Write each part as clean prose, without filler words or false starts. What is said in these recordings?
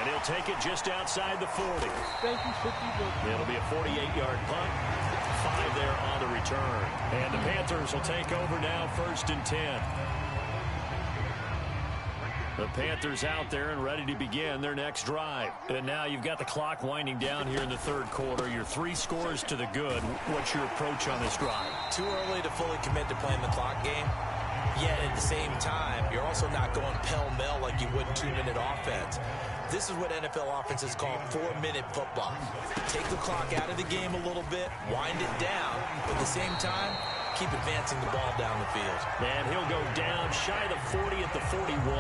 And he'll take it just outside the 40. Thank you, 50. It'll be a 48-yard punt. 5 there on the return. And the Panthers will take over now, 1st and 10. The Panthers out there and ready to begin their next drive. And now you've got the clock winding down here in the 3rd quarter. Your 3 scores to the good. What's your approach on this drive? Too early to fully commit to playing the clock game. Yet at the same time, you're also not going pell-mell like you would 2-minute offense. This is what NFL offenses call 4-minute football. Take the clock out of the game a little bit, wind it down, but at the same time, keep advancing the ball down the field. And he'll go down shy of the 40 at the 41.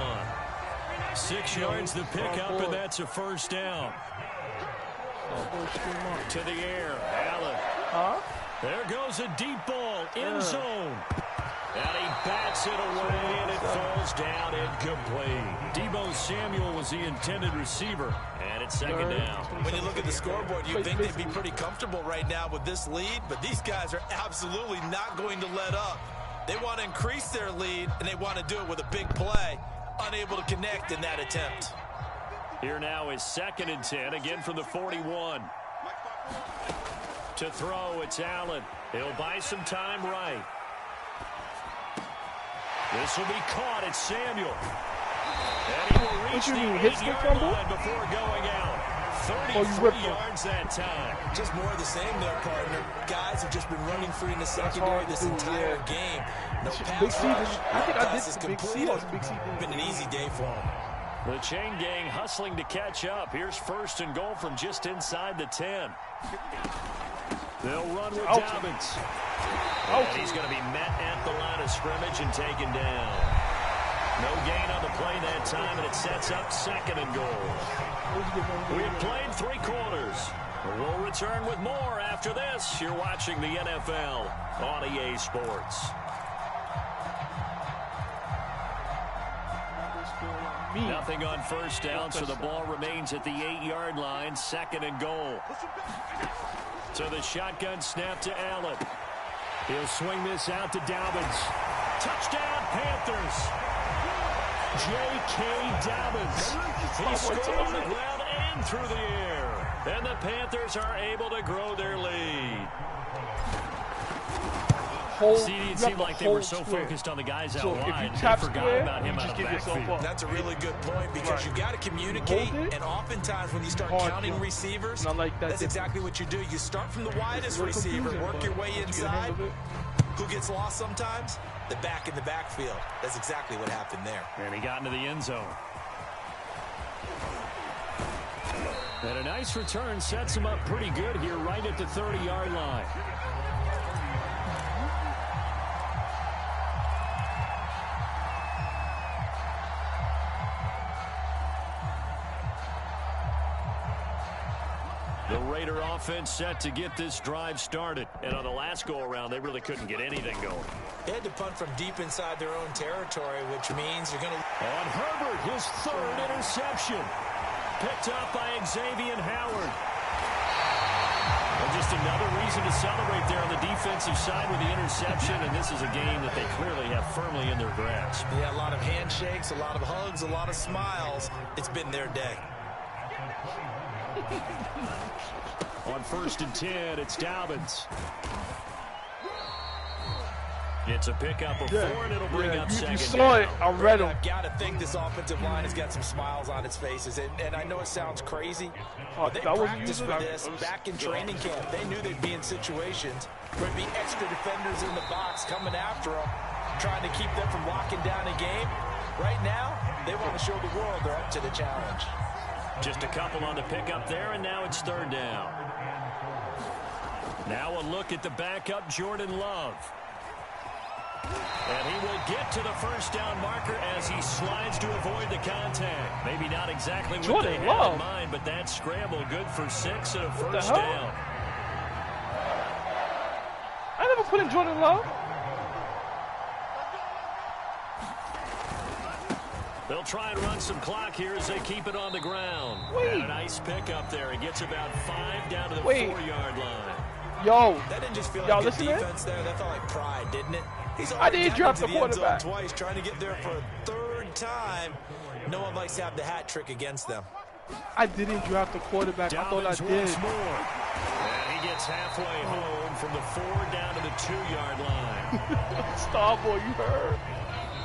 6 yards the pickup, and that's a 1st down. To the air, Allen. There goes a deep ball, end zone. And he bats it away, and it falls down incomplete. Deebo Samuel was the intended receiver, and it's 2nd down. When you look at the scoreboard, you'd think they'd be pretty comfortable right now with this lead, but these guys are absolutely not going to let up. They want to increase their lead, and they want to do it with a big play. Unable to connect in that attempt. Here now is 2nd and 10, again from the 41. To throw, it's Allen. He'll buy some time right. This will be caught. It's Samuel. And he will reach the 8-yard line before going out. 33 yards that time. Just more of the same there, partner. Guys have just been running free in the secondary this entire game. No pass rush. I think I did the big season. Been an easy day for them. The chain gang hustling to catch up. Here's 1st and goal from just inside the 10. They'll run with Dobbins. And he's going to be met at the line of scrimmage and taken down. No gain on the play that time, and it sets up 2nd and goal. We've played 3 quarters. We'll return with more after this. You're watching the NFL on EA Sports. Nothing on 1st down, so the ball remains at the 8-yard line. 2nd and goal. So the shotgun snap to Allen. He'll swing this out to Dobbins. Touchdown, Panthers. J.K. Dobbins. He scored on the ground and through the air. And the Panthers are able to grow their lead. It seemed like they were so focused on the guys out wide, they forgot about him out of the backfield. That's a really good point because you've got to communicate, and oftentimes when you start counting receivers, that's exactly what you do. You start from the widest receiver, work your way inside. Who gets lost sometimes? The back in the backfield. That's exactly what happened there. And he got into the end zone. And a nice return sets him up pretty good here right at the 30-yard line. The Raider offense set to get this drive started. And on the last go-around, they really couldn't get anything going. They had to punt from deep inside their own territory, which means you're going to... On Herbert, his 3rd interception. Picked up by Xavier Howard. And just another reason to celebrate there on the defensive side with the interception. And this is a game that they clearly have firmly in their grasp. Yeah, a lot of handshakes, a lot of hugs, a lot of smiles. It's been their day. On 1st and 10, it's Dobbins. It's a pickup of 4, and it'll bring up 2nd. You saw it. I read him. I've got to think this offensive line has got some smiles on its faces. And I know it sounds crazy, but they practiced for this back in training camp. They knew they'd be in situations where there'd be extra defenders in the box coming after them, trying to keep them from locking down a game. Right now, they want to show the world they're up to the challenge. Just a couple on the pickup there, and now it's 3rd down. Now a look at the backup, Jordan Love. And he will get to the 1st down marker as he slides to avoid the contact. Maybe not exactly what they had in mind, but that scramble good for 6 and a 1st down. I never put in Jordan Love. They'll try and run some clock here as they keep it on the ground. And a nice pickup there. He gets about 5 down to the 4-yard line. Yo, that didn't just feel like good defense there. That felt like pride, didn't it? I did drop the quarterback twice, trying to get there for a 3rd time. No one likes to have the hat trick against them. I didn't draft the quarterback. I thought I did. And he gets halfway home from the 4 down to the 2-yard line. Starboy, you heard.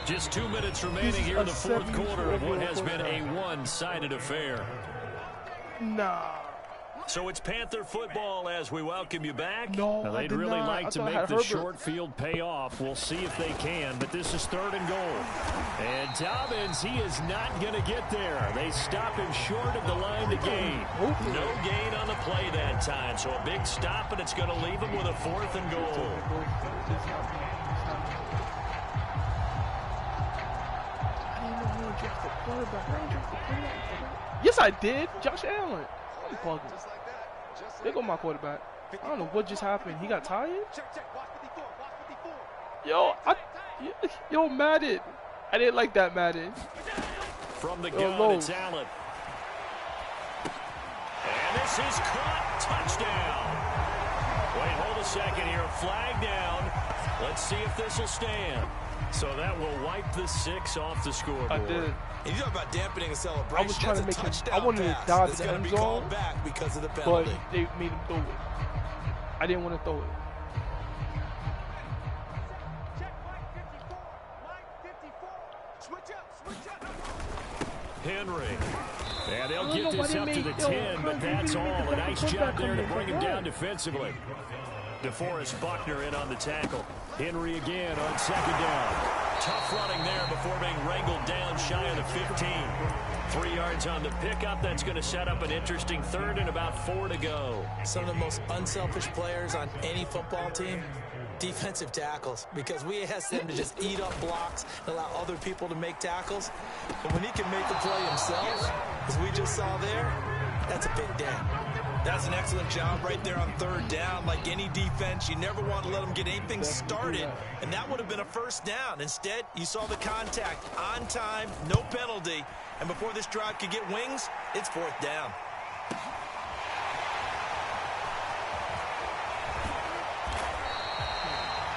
Just 2 minutes remaining here in the fourth quarter of what has been a one-sided affair. Nah. So it's Panther football as we welcome you back. No, now, they'd really like to make the short field pay off. We'll see if they can, but this is 3rd and goal. And Dobbins, he is not going to get there. They stop him short of the line to gain. No gain on the play that time, so a big stop, and it's going to leave him with a 4th and goal. Yes, I did. Josh Allen. I'm bugging. There go my quarterback. I don't know what just happened. He got tired? Yo, Madden. I didn't like that, Madden. From the gun, it's Allen. And this is caught. Touchdown. Wait, hold a second here. Flag down. Let's see if this will stand. So that will wipe the 6 off the scoreboard. I did. And you talk about dampening a celebration. I was trying to make him. I wanted to dodge the end zone, back because of the but penalty. they made him throw it. I didn't want to throw it. Henry. And they'll get this up to the 10, but that's all. A nice job there to bring him down defensively. DeForest Buckner in on the tackle. Henry again on 2nd down. Tough running there before being wrangled down shy of the 15. 3 yards on the pickup. That's going to set up an interesting 3rd and about 4 to go. Some of the most unselfish players on any football team, defensive tackles, because we ask them to just eat up blocks and allow other people to make tackles. But when he can make the play himself, as we just saw there, that's a big day. That's an excellent job right there on 3rd down. Like any defense, you never want to let them get anything started, and that would have been a 1st down. Instead, you saw the contact on time, no penalty, and before this drive could get wings, it's 4th down.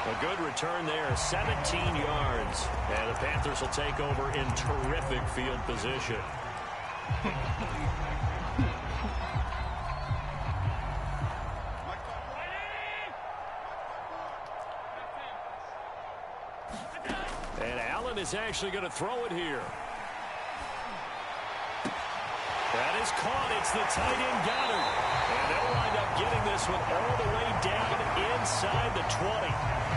A good return there, 17 yards. And the Panthers will take over in terrific field position. And Allen is actually going to throw it here. That is caught. It's the tight end Goddard. And they'll wind up getting this one all the way down inside the 20.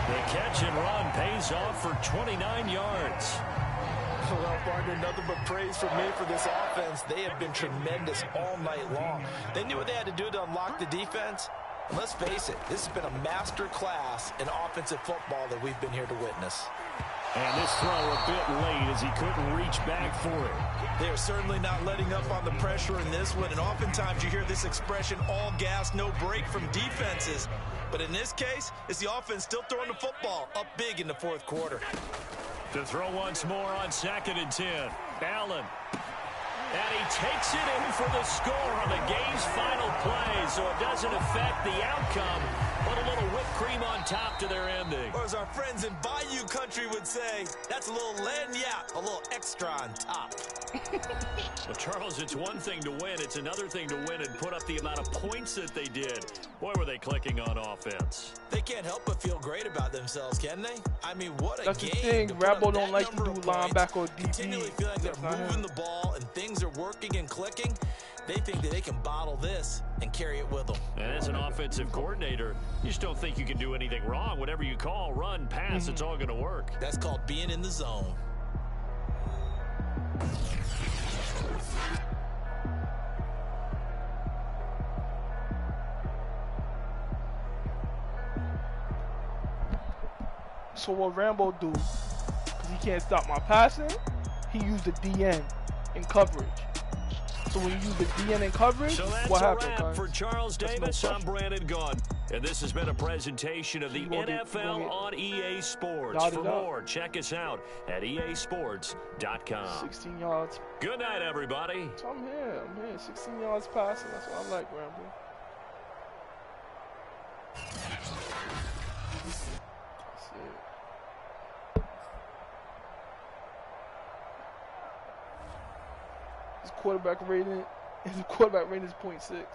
The catch and run pays off for 29 yards. Well, partner, nothing but praise from me for this offense. They have been tremendous all night long. They knew what they had to do to unlock the defense. And let's face it, this has been a master class in offensive football that we've been here to witness. And this throw a bit late as he couldn't reach back for it. They are certainly not letting up on the pressure in this one, and oftentimes you hear this expression, all gas, no break from defenses. But in this case, it's the offense still throwing the football up big in the 4th quarter. To throw once more on 2nd and 10. Allen. And he takes it in for the score on the game's final play, so it doesn't affect the outcome, but a little whipped cream on top to their ending. Or as our friends in Bayou country would say, that's a little lagniappe, a little extra on top. Well, Charles, it's one thing to win. It's another thing to win and put up the amount of points that they did. Boy, were they clicking on offense. They can't help but feel great about themselves, can they? I mean, what a That's game. the thing. Rambo don't like to do linebacker or DB. Continually feel like they're moving the ball and things are working and clicking. They think that they can bottle this and carry it with them. And as an offensive coordinator, you just don't think you can do anything wrong. Whatever you call, run, pass, it's all going to work. That's called being in the zone. So what Rambo do, because he can't stop my passing, he used the DN in coverage. So when you use the DN in coverage, so that's what a happened, wrap for Charles Davis. No I'm Brandon Gunn. And this has been a presentation of the NFL on EA Sports. For more, check us out at easports.com. 16 yards. Good night, everybody. So I'm here. 16 yards passing. That's what I like, Rambo. His quarterback rating His quarterback rating is .6.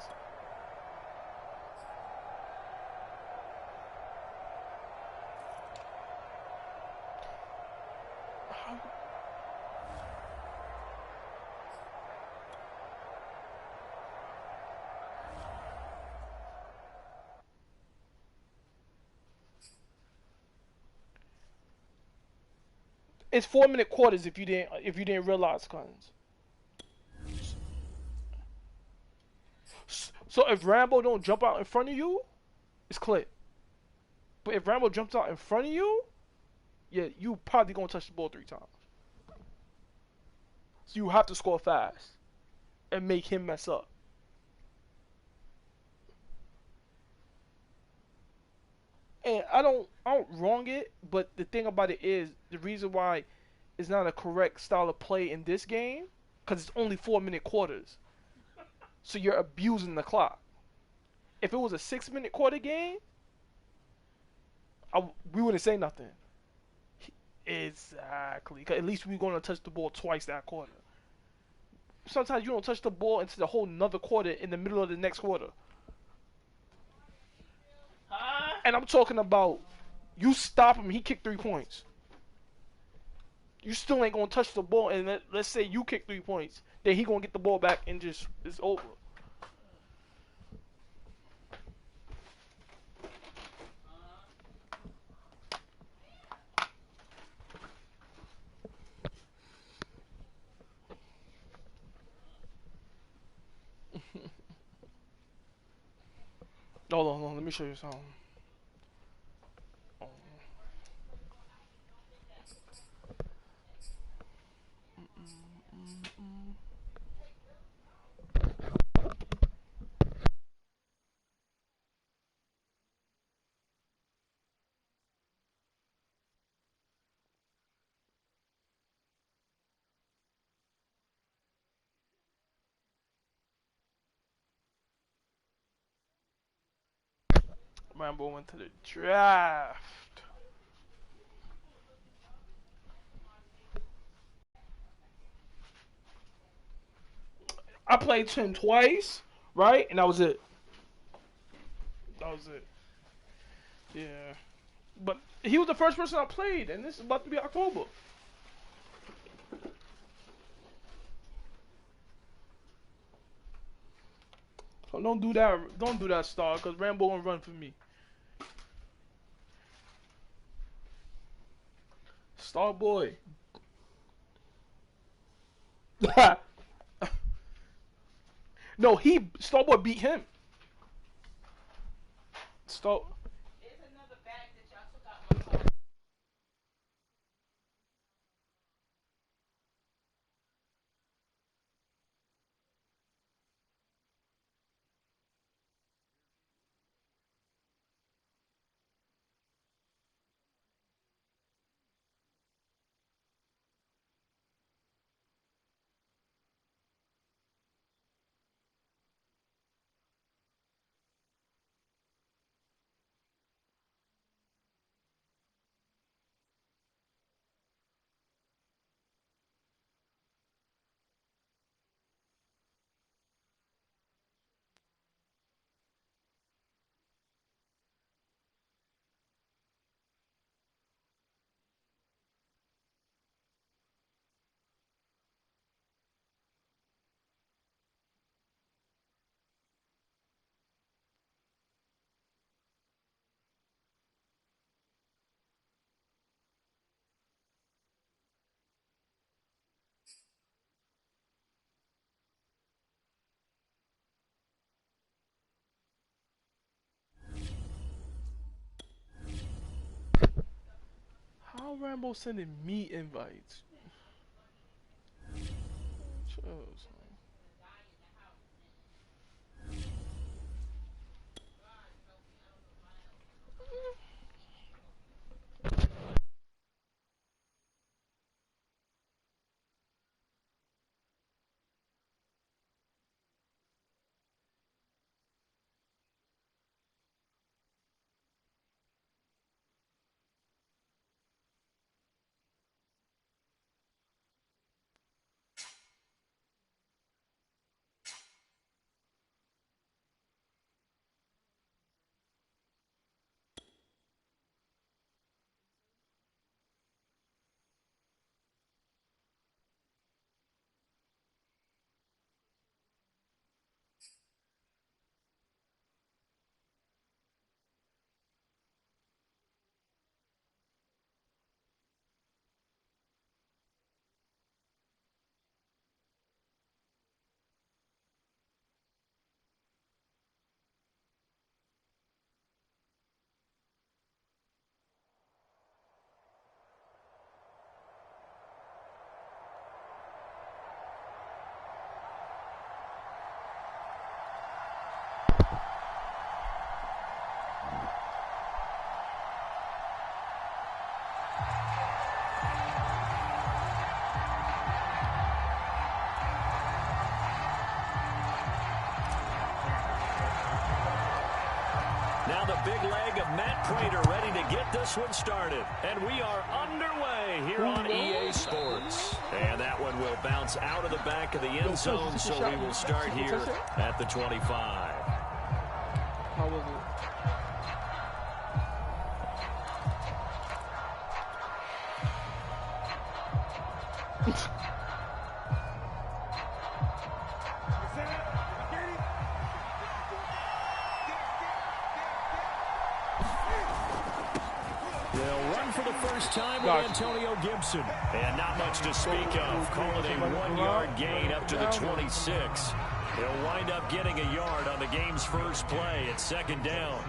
It's 4-minute quarters if you didn't realize, Cons. So if Rambo don't jump out in front of you, it's clear. But if Rambo jumps out in front of you, yeah, you probably gonna touch the ball 3 times. So you have to score fast and make him mess up. And I don't wrong it, but the thing about it is the reason why it's not a correct style of play in this game, because it's only 4-minute quarters. So you're abusing the clock. If it was a 6-minute quarter game, we wouldn't say nothing. Exactly. 'Cause at least we're going to touch the ball twice that quarter. Sometimes you don't touch the ball into the whole nother quarter in the middle of the next quarter. And I'm talking about you stop him, he kicked 3 points. You still ain't going to touch the ball, and let's say you kick 3 points. Then he going to get the ball back and just, it's over. Hold on, let me show you something. Rambo went to the draft. I played him twice, right? And that was it. That was it. Yeah. But he was the first person I played, and this is about to be October. So don't do that. Don't do that, Star, because Rambo gonna run for me. Star boy. No, Starboy beat him. Star. How Rambo sending me invites? Now the big leg of Matt Prater ready to get this one started. And we are underway here on EA Sports. And that one will bounce out of the back of the end zone, so we will start here at the 25. How was it? They'll run for the first time with Antonio Gibson. And not much to speak of. Call it a 1-yard gain up to the 26. He'll wind up getting a yard on the game's first play. It's second down.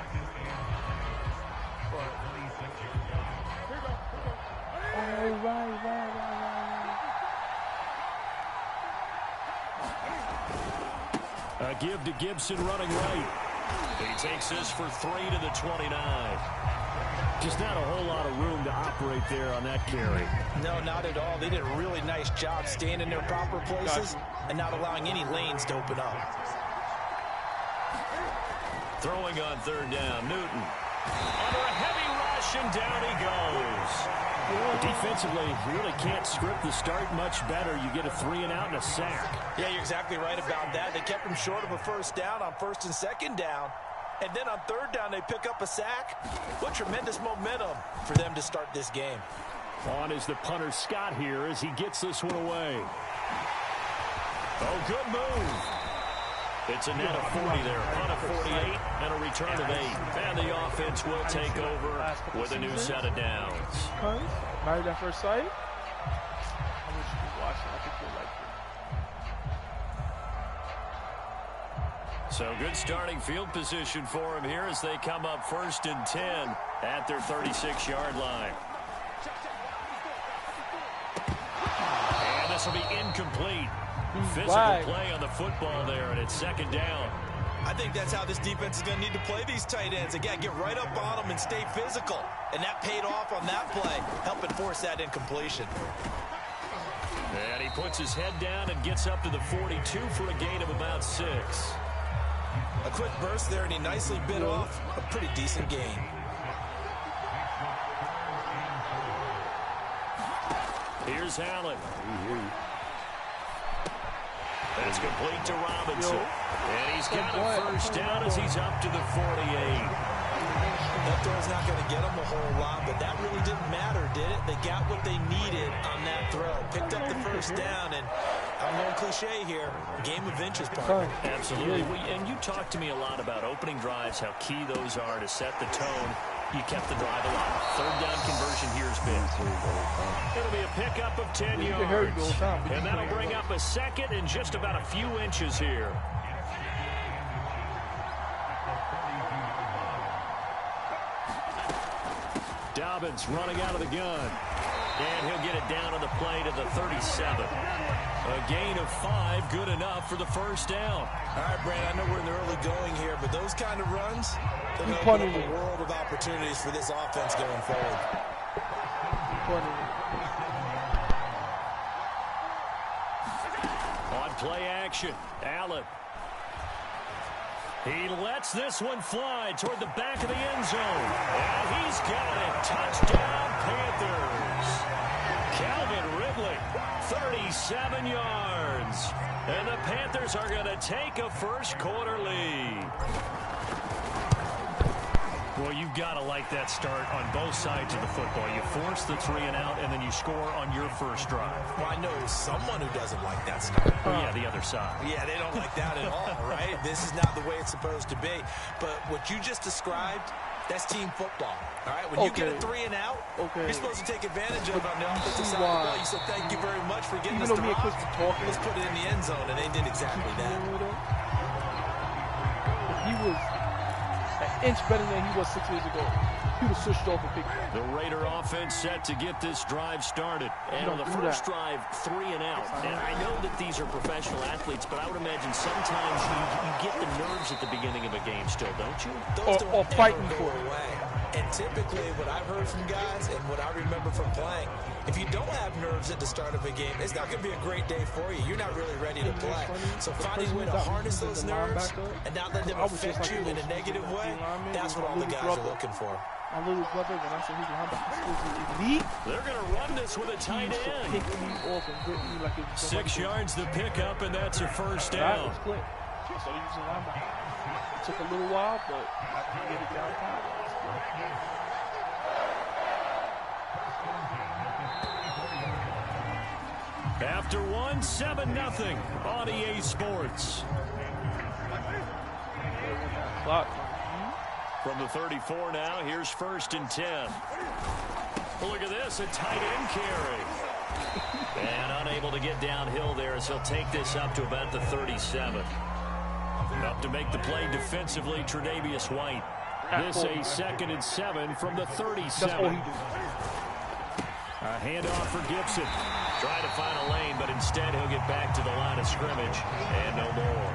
A give to Gibson running right. He takes this for 3 to the 29. Just not a whole lot of room to operate there on that carry. No, not at all. They did a really nice job staying in their proper places and not allowing any lanes to open up. Throwing on third down, Newton. Under a heavy rush, and down he goes. Defensively, you really can't script the start much better. You get a 3-and-out and a sack. Yeah, you're exactly right about that. They kept him short of a first down on first and second down. And then on third down, they pick up a sack. What tremendous momentum for them to start this game. On is the punter, Scott, here as he gets this one away. Oh, good move. It's a net of 40 there. Punt of 48 and a return of 8. And the offense will take over with a new set of downs. Married at first sight. I wish you could watch it. I think you'll like it. So good starting field position for him here as they come up 1st and 10 at their 36-yard line. And this will be incomplete. Physical play on the football there, and it's second down. I think that's how this defense is going to need to play these tight ends. Again, get right up on them and stay physical. And that paid off on that play, helping force that incompletion. And he puts his head down and gets up to the 42 for a gain of about 6. A quick burst there, and he nicely bit off a pretty decent gain. Here's Allen. That's complete to Robinson. And he's got a first down as he's up to the 48. That throw's not going to get them a whole lot, but that really didn't matter, did it? They got what they needed on that throw. Picked up the first down, and I'm going cliche here, game of inches, partner. Absolutely. And you talked to me a lot about opening drives, how key those are to set the tone. You kept the drive alive. Third down conversion here is big. It'll be a pickup of 10 yards. And that'll bring up a second and just about a few inches here. Dobbins running out of the gun. And he'll get it down on the play to the 37. A gain of 5, good enough for the first down. All right, Brad, I know we're in the early going here, but those kind of runs, they're going to open up a world of opportunities for this offense going forward. On play action, Allen. He lets this one fly toward the back of the end zone. And he's got it. Touchdown, Panthers. Calvin Ridley, 37 yards. And the Panthers are going to take a first quarter lead. Well, you've got to like that start on both sides of the football. You force the 3-and-out, and then you score on your first drive. Well, I know someone who doesn't like that start. Yeah, the other side. Yeah, they don't like that at all, right? This is not the way it's supposed to be. But what you just described, that's team football, all right? When you get a 3-and-out, you're supposed to take advantage of it on the offensive side of the ball. You said, thank you very much for getting us the rock. Let's put it in the end zone, and they did exactly that. He was an inch better than he was 6 years ago. He He was switched off a big play. The Raider offense set to get this drive started. And on the first drive, 3 and out. And I know that these are professional athletes, but I would imagine sometimes you get the nerves at the beginning of a game still, don't you? Or fighting for it. And typically what I've heard from guys and what I remember from playing, if you don't have nerves at the start of a game, it's not going to be a great day for you. You're not really ready to play. So finding a way to harness those nerves and not let them affect you in a negative way, that's what all the guys are looking for. My little brother, when I said he's linebacker, elite. They're going to run this with a tight end. Pick me off and rip me like it was 6 yards the pickup, and that's a first down. That was quick. So he was a linebacker. It took a little while, but I can get it down time. After 1, 7-0 on EA Sports. Clock. From the 34 now, here's 1st and 10. Look at this, a tight end carry. And unable to get downhill there, so he'll take this up to about the 37. Up to make the play defensively, Tre'Davious White. This a 2nd and 7 from the 37. A handoff for Gibson. Try to find a lane, but instead he'll get back to the line of scrimmage. And no more.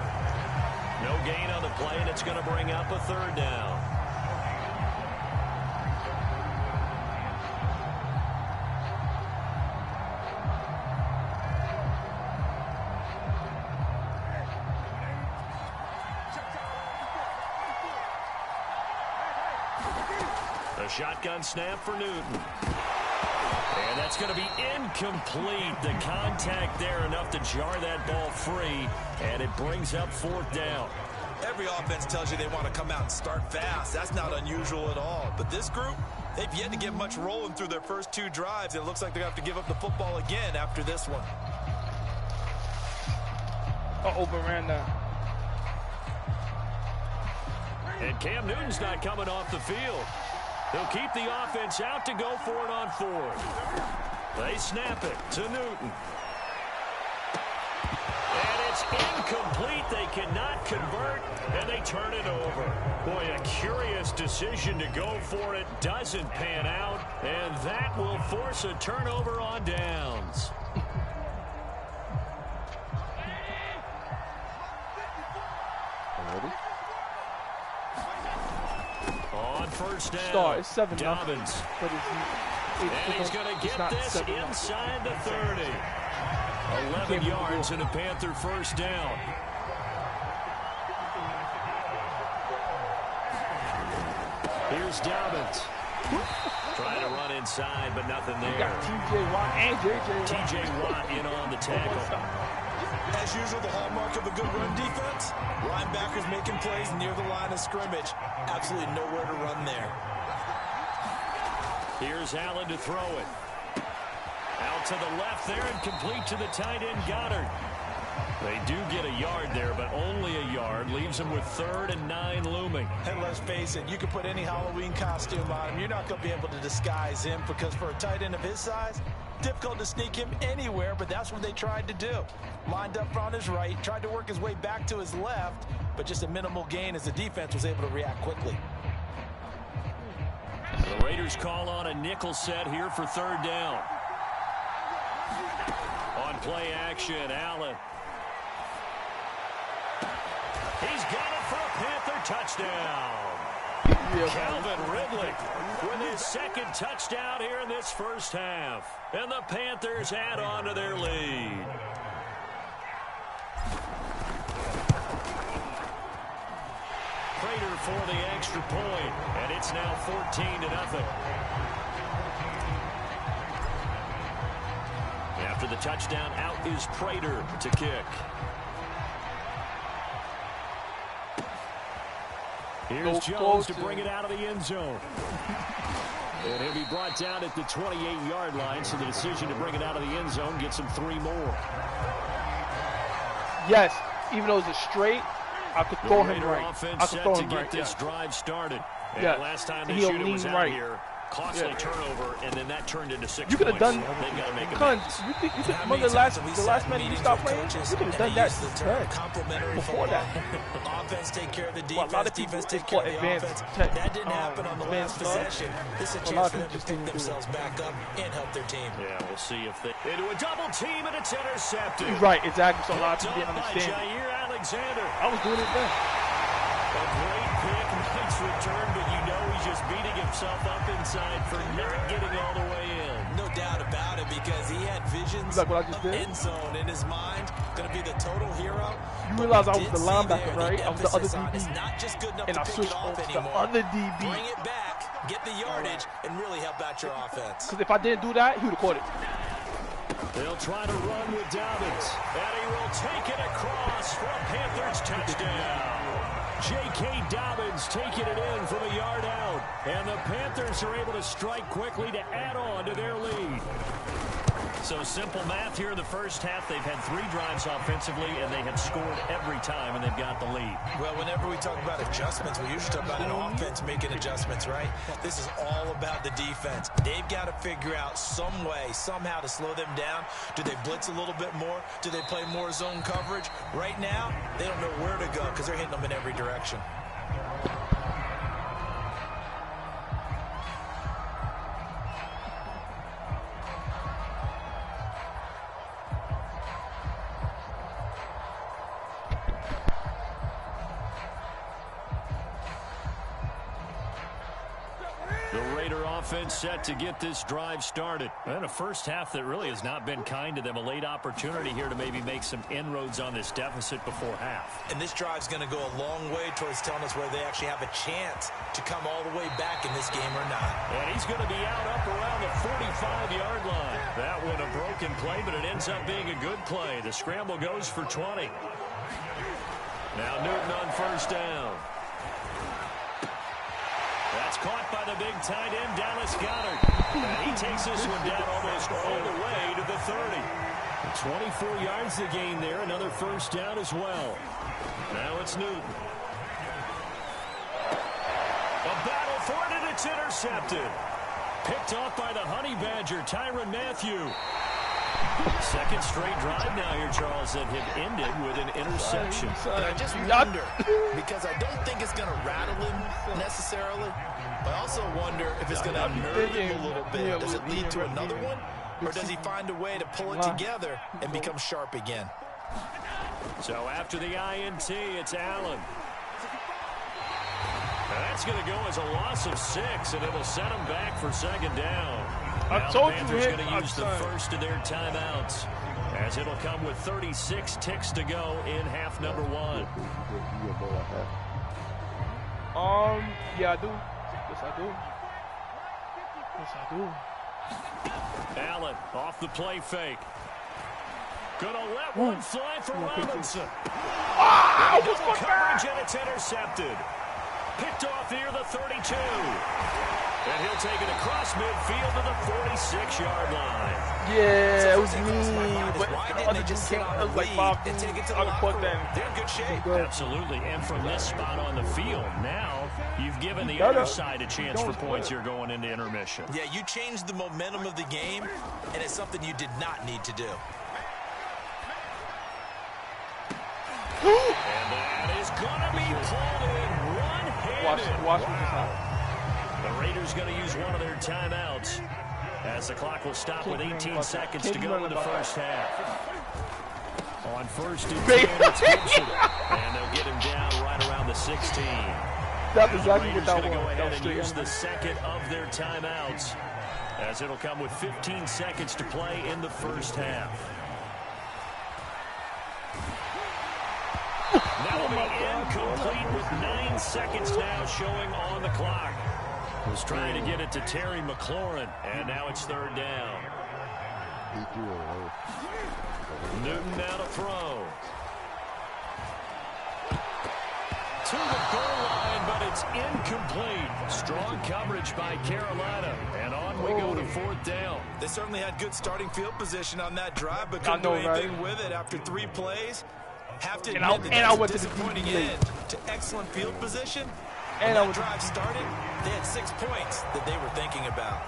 No gain on the play, and it's going to bring up a 3rd down. A shotgun snap for Newton. And that's going to be incomplete. The contact there enough to jar that ball free, and it brings up 4th down. Every offense tells you they want to come out and start fast. That's not unusual at all. But this group, they've yet to get much rolling through their first 2 drives. It looks like they're going to have to give up the football again after this one. Overran that. And Cam Newton's not coming off the field. They'll keep the offense out to go for it on 4th. They snap it to Newton. And it's incomplete. They cannot convert, and they turn it over. Boy, a curious decision to go for it. Doesn't pan out, and that will force a turnover on downs. On 1st down, Start. It's 7-0. Dobbins. But And he's going to get this inside the 30. 11 yards and a Panther 1st down. Here's Dobbins. Trying to run inside, but nothing there. Got T.J. Watt and J.J. Watt. T.J. Watt in on the tackle. As usual, the hallmark of a good run defense, linebackers making plays near the line of scrimmage. Absolutely nowhere to run there. Here's Allen to throw it. Out to the left there and complete to the tight end Goddard. They do get a yard there, but only a yard. Leaves them with 3rd and 9 looming. And let's face it, you can put any Halloween costume on him. You're not going to be able to disguise him because for a tight end of his size, difficult to sneak him anywhere, but that's what they tried to do. Lined up on his right, tried to work his way back to his left, but just a minimal gain as the defense was able to react quickly. The Raiders call on a nickel set here for 3rd down. On play action, Allen. He's got it for a Panther touchdown. Calvin Ridley with his 2nd touchdown here in this 1st half. And the Panthers add on to their lead. Prater for the extra point, and it's now 14-0. After the touchdown, out is Prater to kick. Here's Jones to bring it out of the end zone. And he'll be brought down at the 28-yard line, so the decision to bring it out of the end zone gets him 3 more. Yes, even though it's a straight, I could throw him right. Offense set to get this drive started. And last time they shoot it was out here, Costly turnover, and then that turned into 6 points. You could have done. They've got to make You think you could remember the last Madden you stopped playing? You could have done that before that. Offense take care of the defense. Defense take care of the offense. That didn't happen on the last possession. This is a chance for them to pick themselves back up and help their team. Yeah, we'll see if they into a double team and it's intercepted. Right, exactly. So a lot of people didn't understand. Jair Alexander. I was doing it then. A great pick, nice return, but you know he's just beating himself up inside for not getting all the way in. No doubt about it, because he had visions of end zone in his mind. Going to be the total hero. You realize I was the linebacker, right? I was the other DB. And I switched over to the other DB. Bring it back, get the yardage, and really help out your offense. Because if I didn't do that, he would have caught it. They'll try to run with Dobbins. And he will take it across for a Panthers touchdown. J.K. Dobbins taking it in from a yard out. And the Panthers are able to strike quickly to add on to their lead. So simple math here in the first half. They've had 3 drives offensively, and they have scored every time, and they've got the lead. Well, whenever we talk about adjustments, we usually talk about an offense making adjustments, right? This is all about the defense. They've got to figure out some way, somehow to slow them down. Do they blitz a little bit more? Do they play more zone coverage? Right now, they don't know where to go because they're hitting them in every direction. Offense set to get this drive started. And a first half that really has not been kind to them. A late opportunity here to maybe make some inroads on this deficit before half. And this drive's going to go a long way towards telling us whether they actually have a chance to come all the way back in this game or not. And he's going to be out up around the 45-yard line. That one a broken play, but it ends up being a good play. The scramble goes for 20. Now Newton on first down. That's caught by the big tight end, Dallas Goedert. And he takes this one down almost all the way to the 30. 24 yards to gain there. Another first down as well. Now it's Newton. A battle for it, and it's intercepted. Picked off by the Honey Badger, Tyrann Mathieu. Second straight drive now here, Charles, that had ended with an interception. And I just wonder, because I don't think it's going to rattle him necessarily, but I also wonder if it's going to unnerve him a little bit. Does it lead to another one, or does he find a way to pull it together and become sharp again? So after the INT, it's Allen. Now that's going to go as a loss of 6, and it'll set him back for second down. I told you, Panthers going to use the first of their timeouts, as it'll come with 36 ticks to go in half number 1. Yeah, I do. Yes, I do. Yes, I do. Allen off the play fake. Gonna let one fly for Robinson. Double coverage, and it's intercepted. Picked off near the 32. And he'll take it across midfield to the 46-yard line. Yeah, it was me. But why didn't they just sit on the lead and take it to the locker room? They're in good shape. Absolutely. And from this spot on the field, now you've given the other side a chance for points here going into intermission. Yeah, you changed the momentum of the game, and it's something you did not need to do. And that is going to be pulled in one-handed. Watch this out. The Raiders going to use one of their timeouts as the clock will stop with 18 seconds to go in the first half. On first and 10, it's Gibson. And they'll get him down right around the 16. That's exactly what that was. The Raiders going to go ahead and use the second of their timeouts, as it'll come with 15 seconds to play in the first half. That will be incomplete with 9 seconds now showing on the clock. Was trying to get it to Terry McLaurin, and now it's third down. Newton now to throw. To the goal line, but it's incomplete. Strong coverage by Carolina, and on we go to fourth down. They certainly had good starting field position on that drive, but couldn't do anything with it after 3 plays. Have to admit that that's a disappointing end to excellent field position, When that drive started, they had 6 points that they were thinking about.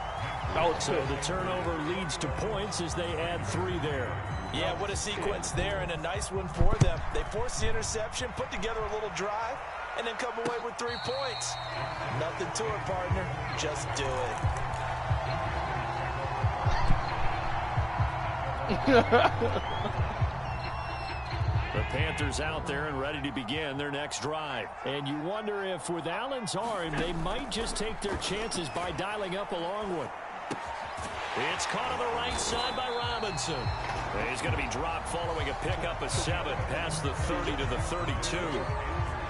So the turnover leads to points as they add 3 there. Yeah, what a sequence there, and a nice one for them. They forced the interception, put together a little drive, and then come away with 3 points. Nothing to it, partner. Just do it. The Panthers out there and ready to begin their next drive. And you wonder if with Allen's arm, they might just take their chances by dialing up a long one. It's caught on the right side by Robinson. He's going to be dropped following a pickup of 7 past the 30 to the 32.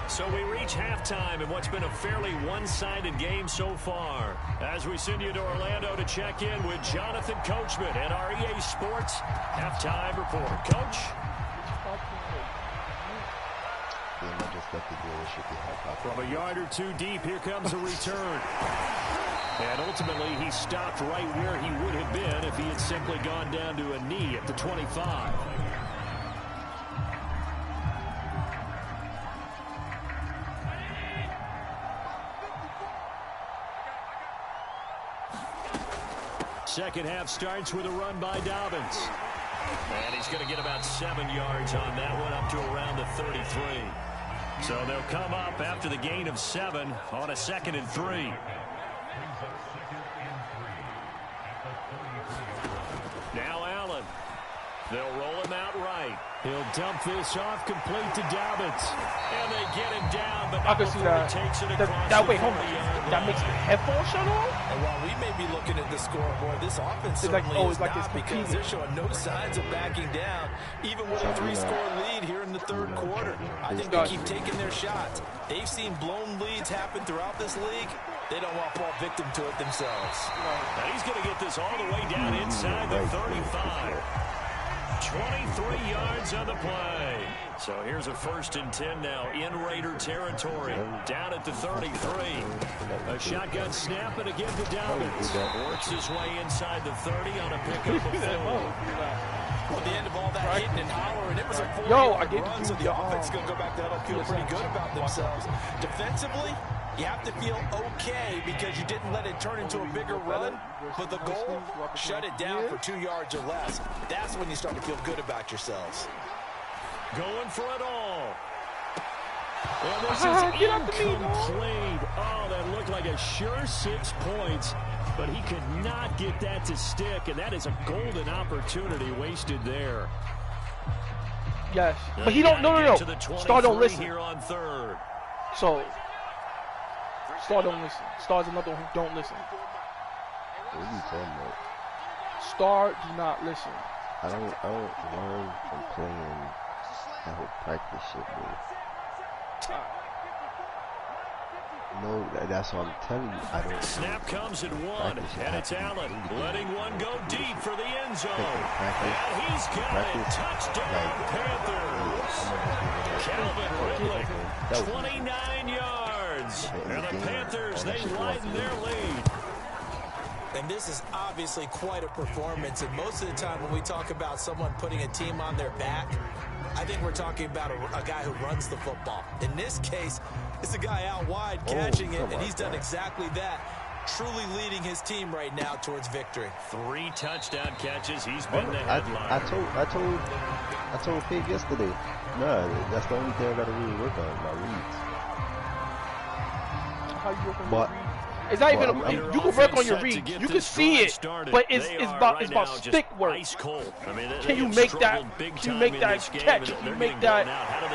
So we reach halftime in what's been a fairly one-sided game so far. As we send you to Orlando to check in with Jonathan Coachman at our EA Sports Halftime Report. Coach? From a yard or 2 deep, here comes a return. And ultimately, he stopped right where he would have been if he had simply gone down to a knee at the 25. Second half starts with a run by Dobbins. And he's going to get about 7 yards on that one, up to around the 33. So they'll come up after the gain of 7 on a 2nd and 3. Now Allen. They'll roll him out right. He'll dump this off complete to Dobbins. And they get him down, but I can see that. That makes the headphone shut off? And while we may be looking at the scoreboard, this offense certainly is not, because they're showing no signs of backing down, even with a 3-score lead here in the 3rd quarter. I think they keep taking their shots. They've seen blown leads happen throughout this league. They don't want to fall victim to it themselves. Now he's going to get this all the way down inside the 35. 23 yards on the play. So here's a 1st and 10 now in Raider territory. Down at the 33. A shotgun snap and again to Dobbins. Works his way inside the 30 on a pickup of 4. At the end of all that hitting and hollering, it was a 4-yard run, so the offense is going to go back to that and feel pretty good about themselves. Defensively, you have to feel okay because you didn't let it turn into a bigger run, but the goal, shut it down for 2 yards or less. That's when you start to feel good about yourselves. Going for it all. And this is incomplete. Oh, that looked like a sure 6 points, but he could not get that to stick, and that is a golden opportunity wasted there. Yes, but he don't. No. Star don't listen. Here on 3rd. So Star don't listen. Star's another one who don't listen. What are you talking about? Star do not listen. I don't learn from playing. I would practice shit, bro. No, that's what I'm telling you. I don't. Snap comes at 1, and it's Allen letting one go deep for the end zone. And he's got it. Touchdown, Panthers. Calvin Ridley, 29 yards. And the Panthers, they widen their lead. And this is obviously quite a performance. And most of the time when we talk about someone putting a team on their back, I think we're talking about a guy who runs the football. In this case, it's a guy out wide catching it, and he's done exactly that. Truly leading his team right now towards victory. 3 touchdown catches. He's been the headliner. I told Pig yesterday. No, that's the only thing I got to really work on, my reads. How you work on your reads? It's not even. You can work on your reads. You can see it, but it's about stick work. Can you make that? Can you make that catch? Can you make that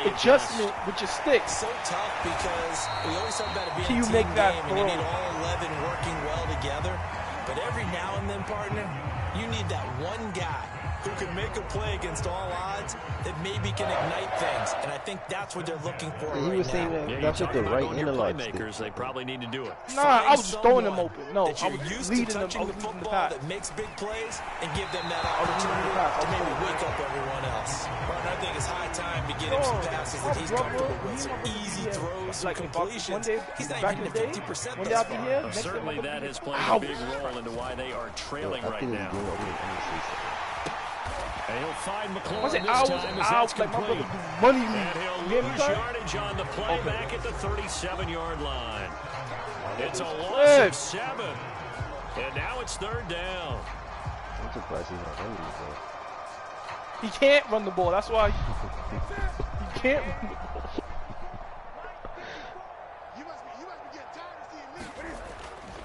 adjustment with your sticks? So tough because we always talk about it being can a you team make that game, and you need all 11 working well together. But every now and then, partner, you need that one guy who can make a play against all odds that maybe can ignite things. And I think that's what they're looking for right now. He was saying that's what the right analog playmakers, they probably need to do it. Nah, I was just throwing them open. No, I was used leading to touching them. the football that makes big plays and give them that opportunity to maybe wake up everyone else. Partner, I think it's high time to get him some passes that he's comfortable with, some easy throws, some completions. He's not even at 50% thus far. Certainly that has played a big role into why they are trailing right now. And he'll find McLaurin I said this I was time as out that's like my complete. brother money And league. he'll lose yardage on the play back at the 37-yard line. It's a loss of 7. And now it's 3rd down. I'm surprised he's not running the ball. He can't run the ball. That's why he can't run the ball.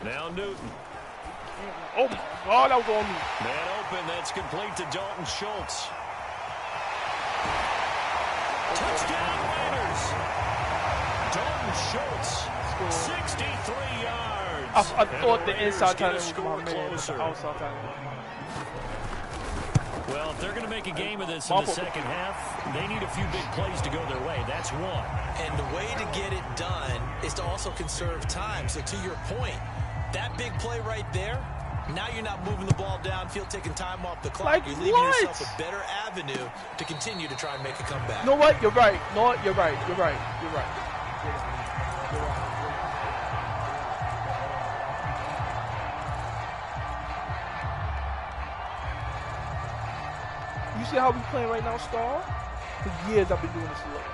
Now Newton. Oh my God, that was on me. Man open, that's complete to Dalton Schultz. Touchdown Raiders. Dalton Schultz, 63 yards. I thought the inside tight end was my man, but the outside tight end. Well, if they're going to make a game of this in the second half, they need a few big plays to go their way. That's one. And the way to get it done is to also conserve time. So to your point, that big play right there, now you're not moving the ball downfield, taking time off the clock. Like you're leaving yourself a better avenue to continue to try and make a comeback. You know what? You're right. No, you're right. You're right. You're right. You're right. You see how we playing right now, Star? For years I've been doing this list.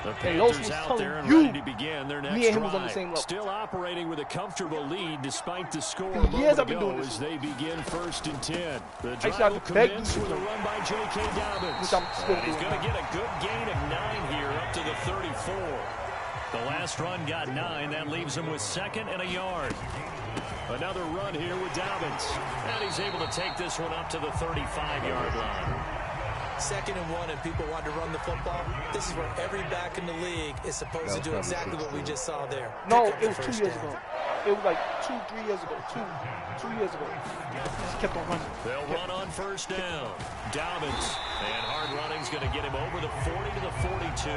The Panthers out there and ready to begin their next me and him drive. was on the same level. Still operating with a comfortable lead despite the score a For years moment I've been ago doing this. as they begin 1st and 10. The I drive will to beg commence you with to a run by J.K. Dobbins. Which I'm still And he's doing going to now. get a good gain of 9 here up to the 34. The last run got 9. That leaves him with 2nd and a yard. Another run here with Dobbins. And he's able to take this one up to the 35-yard line. 2nd and 1 and people want to run the football. This is where every back in the league is supposed to do exactly what we just saw there. No, it was 2 years ago. It was like 2-3 years ago. Two years ago. He just kept on running. They'll run on 1st down. Dobbins. And hard running's going to get him over the 40 to the 42.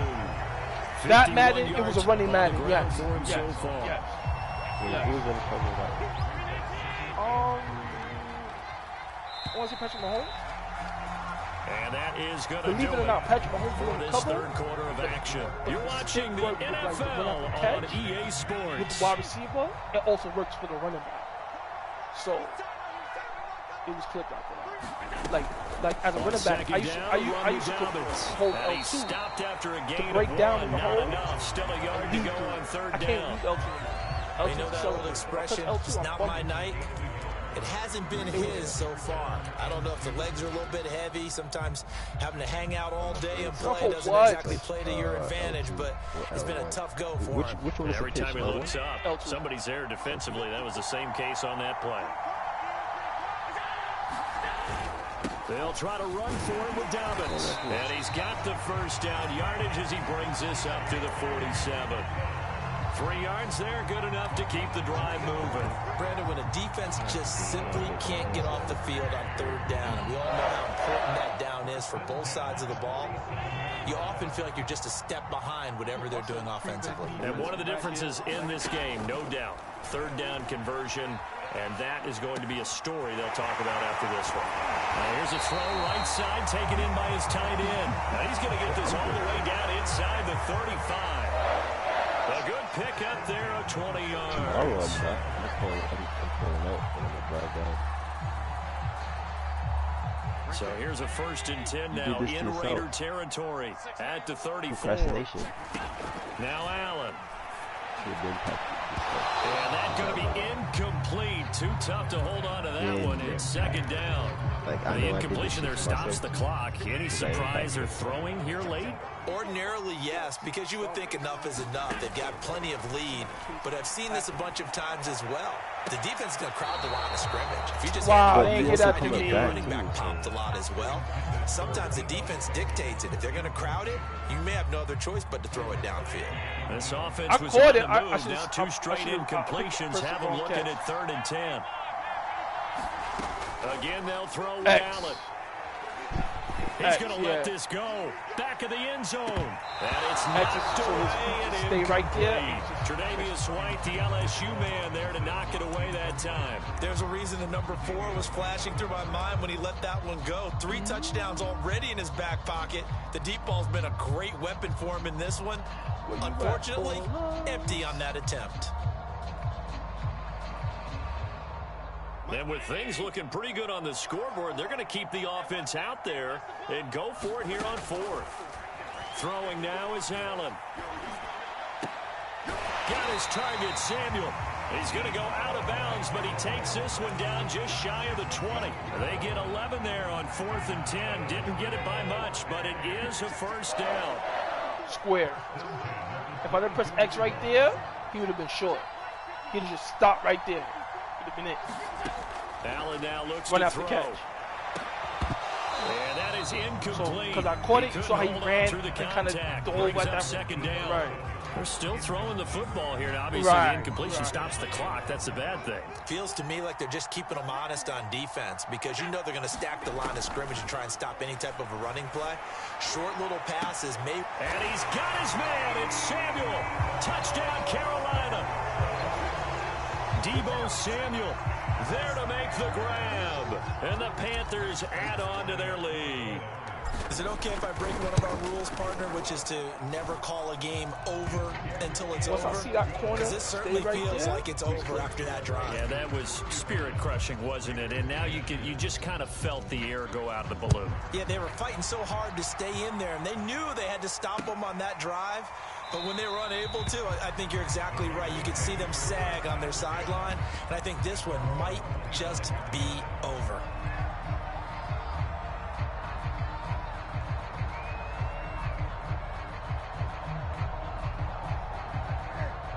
That Madden, it was a running Madden. Yes. For him Yes. so far. Yes. Yeah, who's gonna cover that? I want to say Patrick Mahomes. And that is going to do Believe it or not, Patrick Mahomes for will this cover 3rd quarter of action. You're watching the Like, when I NFL catch on EA with Sports. the wide receiver, it also works for the running back. So it was clipped out for that. Like as a running back, I used to hold And he L2 stopped after a gain break of down 1. in the Not hole. enough. Still a yard to go on 3rd I down. can't use L2. You know that old expression, it's not my night. It hasn't been his so far. I don't know if the legs are a little bit heavy. Sometimes having to hang out all day and play doesn't exactly play to your advantage, but it's been a tough go for him. Which one was Every the pitch, time he Logan? looks up, somebody's there defensively. That was the same case on that play. They'll try to run for him with Dobbins. And he's got the 1st down yardage as he brings this up to the 47. 3 yards there, good enough to keep the drive moving. Brandon, when a defense just simply can't get off the field on 3rd down, and we all know how important that down is for both sides of the ball, you often feel like you're just a step behind whatever they're doing offensively. And one of the differences in this game, no doubt, 3rd down conversion, and that is going to be a story they'll talk about after this one. Now here's a throw right side, taken in by his tight end. Now he's going to get this all the way down inside the 35. A good pick up there of 20 yards. I'll run that. I'm pulling out and I'm gonna drive down. So here's a 1st and 10 now in Raider territory at the 34. Procrastination. Now Allen. Should have been tactical. And that's going to be incomplete. Too tough to hold on to that one. It's 2nd down. The incompletion there stops the clock. Any surprise they're throwing here late? Ordinarily, yes, because you would think enough is enough. They've got plenty of lead, but I've seen this a bunch of times as well. The defense is going to crowd the line of scrimmage. If you just your running back popped a lot as well. Sometimes the defense dictates it. If they're going to crowd it, you may have no other choice but to throw it downfield. This offense was on the move. Now 2 straight incompletions have them looking at 3rd and 10. Again, they'll throw with Allen. He's going to let this go. Back of the end zone. And it's knocked away and stay right there. Tre'Davious White, the LSU man, there to knock it away that time. There's a reason the number 4 was flashing through my mind when he let that one go. 3 touchdowns already in his back pocket. The deep ball's been a great weapon for him in this one. Unfortunately, empty on that attempt. And with things looking pretty good on the scoreboard, they're going to keep the offense out there and go for it here on 4th. Throwing now is Allen. Got his target, Samuel. He's going to go out of bounds, but he takes this one down just shy of the 20. They get 11 there on 4th and 10. Didn't get it by much, but it is a first down. Square. If I didn't press X right there, he would have been short. He'd have just stopped right there. Would have been it. Allen now looks Run to after throw. catch. And that is incomplete. Because I caught it, you saw how he ran through the and kind of dove at that. Second down. Right. They're still throwing the football here. Now, obviously, the incompletion stops the clock. That's a bad thing. Feels to me like they're just keeping them honest on defense because you know they're going to stack the line of scrimmage and try and stop any type of a running play. Short little passes. And he's got his man. It's Samuel. Touchdown, Carolina. Deebo Samuel there to make the grab. And the Panthers add on to their lead. Is it okay if I break one of our rules, partner, which is to never call a game over until it's over? Because this certainly feels like it's over after that drive. Yeah, that was spirit-crushing, wasn't it? And now you just kind of felt the air go out of the balloon. Yeah, they were fighting so hard to stay in there, and they knew they had to stop them on that drive. But when they were unable to, I think you're exactly right. You could see them sag on their sideline, and I think this one might just be over.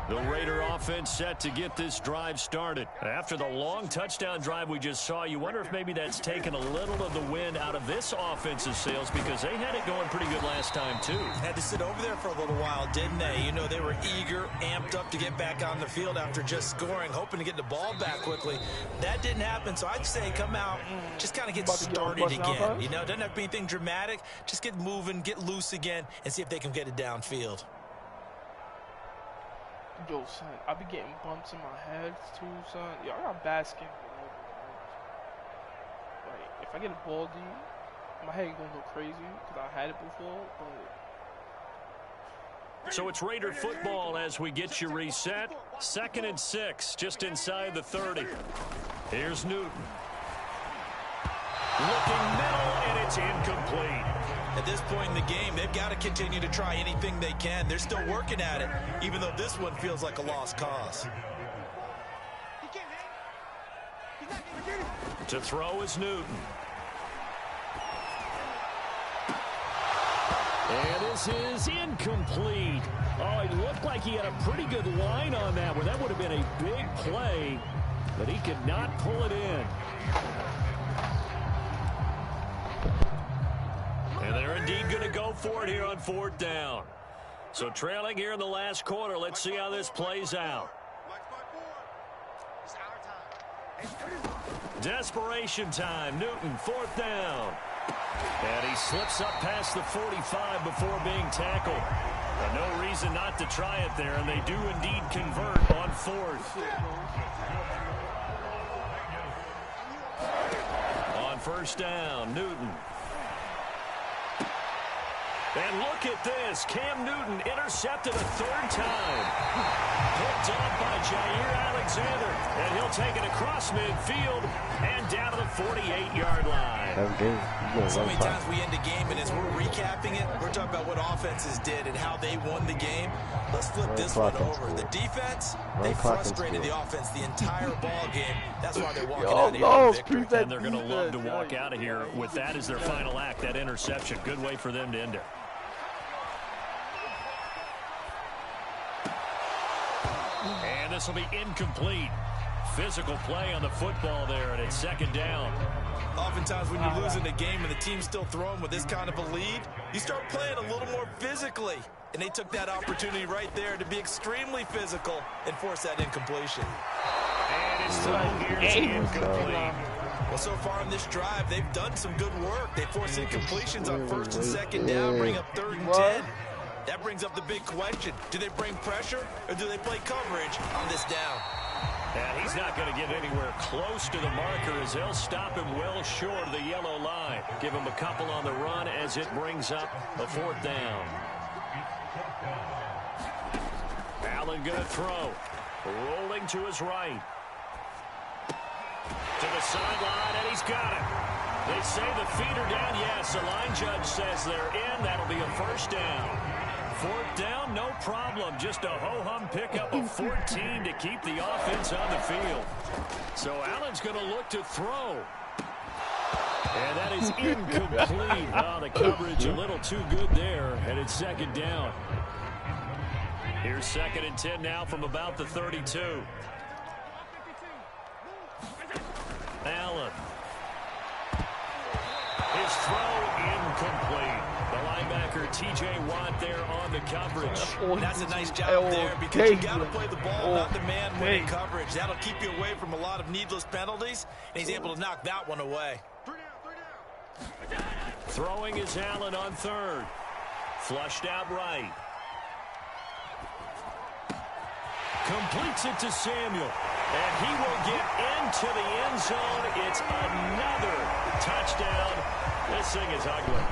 The Raider offense set to get this drive started. After the long touchdown drive we just saw, you wonder if maybe that's taken a little of the wind out of this offense's sails because they had it going pretty good last time, too. Had to sit over there for a little while, didn't they? You know, they were eager, amped up to get back on the field after just scoring, hoping to get the ball back quickly. That didn't happen, so I'd say come out, just kind of get started again. You know, it doesn't have to be anything dramatic. Just get moving, get loose again, and see if they can get it downfield. Yo, son, I be getting bumps in my head too, son. Yo, I got bad skin. Like, if I get a ball deep, my head ain't gonna go crazy because I had it before. But so it's Raider football as we get you reset. 2nd and 6, just inside the 30. Here's Newton. Looking middle, and it's incomplete. At this point in the game, they've got to continue to try anything they can. They're still working at it, even though this one feels like a lost cause. To throw is Newton. And this is incomplete. Oh, it looked like he had a pretty good line on that one. That would have been a big play, but he could not pull it in. And they're indeed going to go for it here on 4th down. So trailing here in the last quarter. Let's see how this plays out. Desperation time. Newton, 4th down. And he slips up past the 45 before being tackled. But no reason not to try it there, and they do indeed convert on 4th. On 1st down, Newton. And look at this. Cam Newton intercepted a 3rd time. Picked off by Jair Alexander. And he'll take it across midfield and down to the 48-yard line. So many times we end a game, and as we're recapping it, we're talking about what offenses did and how they won the game. Let's flip this one over. The defense, they frustrated the offense the entire ball game. That's why they're walking out of here with victory. And they're going to love to walk out of here with that as their final act, that interception. Good way for them to end it. And this will be incomplete. Physical play on the football there, and it's 2nd down. Oftentimes when you're losing a game and the team's still throwing with this kind of a lead, you start playing a little more physically. And they took that opportunity right there to be extremely physical and force that incompletion. And it's incomplete. Well, so far in this drive, they've done some good work. They force incompletions on 1st and 2nd down, bring up 3rd and 10. That brings up the big question. Do they bring pressure or do they play coverage on this down? And he's not going to get anywhere close to the marker as they'll stop him well short of the yellow line. Give him a couple on the run as it brings up a 4th down. Allen going to throw. Rolling to his right. To the sideline, and he's got it. They say the feet are down. Yes, the line judge says they're in. That'll be a first down. Fourth down, no problem. Just a ho-hum pickup of 14 to keep the offense on the field. So Allen's going to look to throw. And that is incomplete. Oh, the coverage a little too good there, and it's second down. Here's 2nd and 10 now from about the 32. Allen. His throw incomplete. The linebacker T.J. Watt there on the coverage. That's a nice job there because you got to play the ball, not the man-winning coverage. That'll keep you away from a lot of needless penalties, and he's able to knock that one away. Throwing is Allen on 3rd. Flushed out right. Completes it to Samuel. And he will get into the end zone. It's another touchdown. This thing is ugly.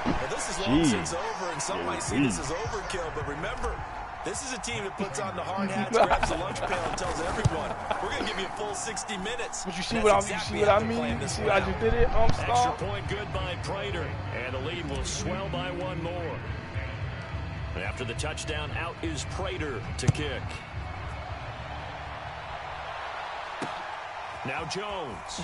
Well, this is long since over, and some might see this as overkill. But remember, this is a team that puts on the hard hats, grabs the lunch pail, and tells everyone, we're going to give you a full 60 minutes. But you see what I mean? You see what I just did it? Extra point good by Prater. And the lead will swell by one more. And after the touchdown, out is Prater to kick. Now Jones.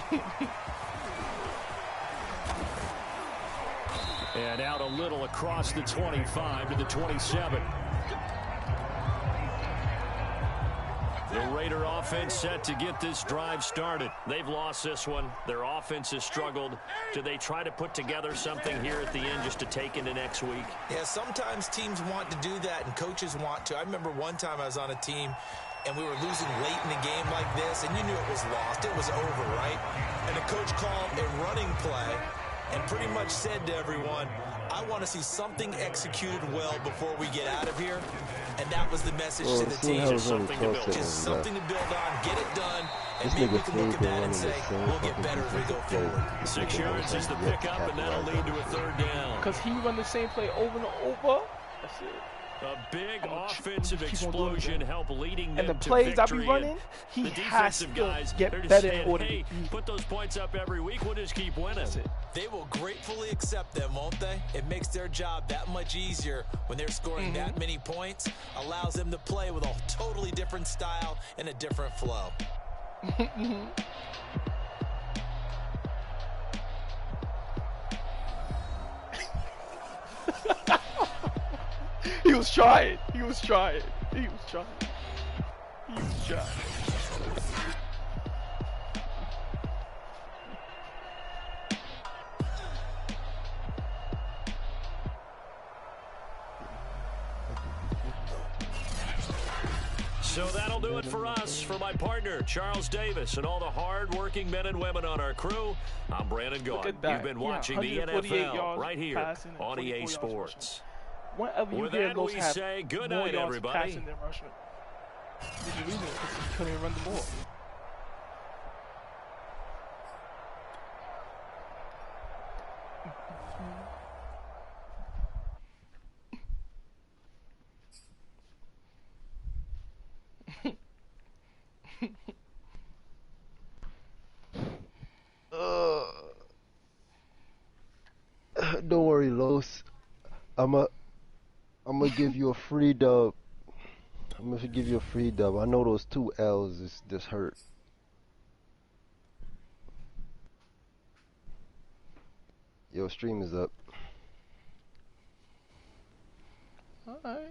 And out a little across the 25 to the 27. The Raider offense set to get this drive started. They've lost this one. Their offense has struggled. Do they try to put together something here at the end just to take into next week? Yeah, sometimes teams want to do that and coaches want to. I remember one time I was on a team and we were losing late in the game like this, and you knew it was lost. It was over, right? And the coach called a running play and pretty much said to everyone, I want to see something executed well before we get out of here. And that was the message to the team. Just something to build. Just something to build on. Get it done. And maybe we can look at that and say, we'll get better as we go forward. 6 yards is the pickup, and that'll lead to a 3rd down. Because he run the same play over and over. That's it. A big offensive explosion help leading them and the plays I be victory. running, he has to get better saying, in order hey, put those points up every week. We'll just keep winning. They will gratefully accept them, won't they? It makes their job that much easier when they're scoring that many points. Allows them to play with a totally different style and a different flow. He was trying. He was trying. He was trying. He was trying. So that'll do it for us. For my partner, Charles Davis, and all the hard-working men and women on our crew, I'm Brandon Gaughan. You've been watching the NFL right here on EA Sports. Whenever you With hear that, those we have say good more night, yards everybody. passing than rushing. There's a reason, because he couldn't even run the ball. Don't worry, Los. I'm gonna give you a free dub. I'm gonna give you a free dub. I know those 2 L's is just hurt. Yo, stream is up. Alright.